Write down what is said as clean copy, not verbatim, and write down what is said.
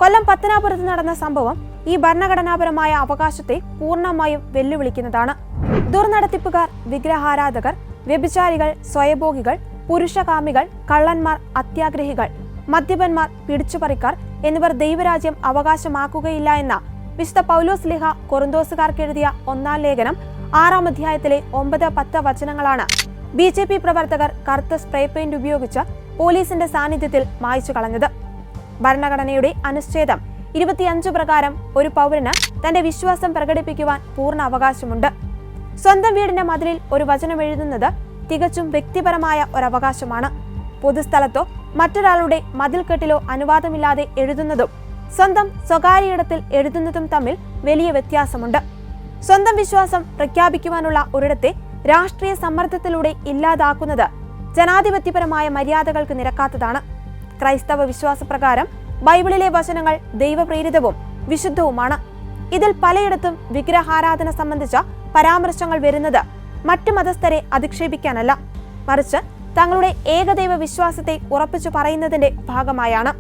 കൊല്ലം പത്തനാപുരത്ത് നടന്ന സംഭവം ഈ ഭരണഘടനാപരമായ അവകാശത്തെ പൂർണ്ണമായും വെല്ലുവിളിക്കുന്നതാണ്. ദുർനടത്തിപ്പുകാർ, വിഗ്രഹാരാധകർ, വ്യഭിചാരികൾ, സ്വയഭോഗികൾ, പുരുഷകാമികൾ, കള്ളന്മാർ, അത്യാഗ്രഹികൾ, മദ്യപന്മാർ, പിടിച്ചുപറിക്കാർ എന്നിവർ ദൈവരാജ്യം അവകാശമാക്കുകയില്ല എന്ന വിശുദ്ധ പൗലോസ് ശ്ലീഹ കൊറിന്തോസുകാർക്ക് എഴുതിയ 1-ാം ലേഖനം 6-ാം അധ്യായത്തിലെ 9-10 വചനങ്ങളാണ് BJP പ്രവർത്തകർ കറുത്ത സ്പ്രേ പെയിന്റ് ഉപയോഗിച്ച് പോലീസിന്റെ സാന്നിധ്യത്തിൽ മായ്ച്ചു കളഞ്ഞത്. ഭരണഘടനയുടെ അനുച്ഛേദം 25 പ്രകാരം ഒരു പൗരന് തന്റെ വിശ്വാസം പ്രകടിപ്പിക്കുവാൻ പൂർണ്ണ അവകാശമുണ്ട്. സ്വന്തം വീടിന്റെ മതിലിൽ ഒരു വചനം എഴുതുന്നത് തികച്ചും വ്യക്തിപരമായ ഒരവകാശമാണ്. പൊതുസ്ഥലത്തോ മറ്റൊരാളുടെ മതിൽക്കെട്ടിലോ അനുവാദമില്ലാതെ എഴുതുന്നതും സ്വന്തം സ്വകാര്യയിടത്തിൽ എഴുതുന്നതും തമ്മിൽ വലിയ വ്യത്യാസമുണ്ട്. സ്വന്തം വിശ്വാസം പ്രഖ്യാപിക്കുവാനുള്ള ഒരിടത്തെ രാഷ്ട്രീയ സമ്മർദ്ദത്തിലൂടെ ഇല്ലാതാക്കുന്നത് ജനാധിപത്യപരമായ മര്യാദകൾക്ക് നിരക്കാത്തതാണ്. ക്രൈസ്തവ വിശ്വാസപ്രകാരം ബൈബിളിലെ വചനങ്ങൾ ദൈവപ്രേരിതവും വിശുദ്ധവുമാണ്. ഇതിൽ പലയിടത്തും വിഗ്രഹാരാധന സംബന്ധിച്ച പരാമർശങ്ങൾ വരുന്നത് മറ്റു മതസ്ഥരെ അധിക്ഷേപിക്കാനല്ല, മറിച്ച് തങ്ങളുടെ ഏകദൈവ വിശ്വാസത്തെ ഉറപ്പിച്ചു പറയുന്നതിന്റെ ഭാഗമായാണ്.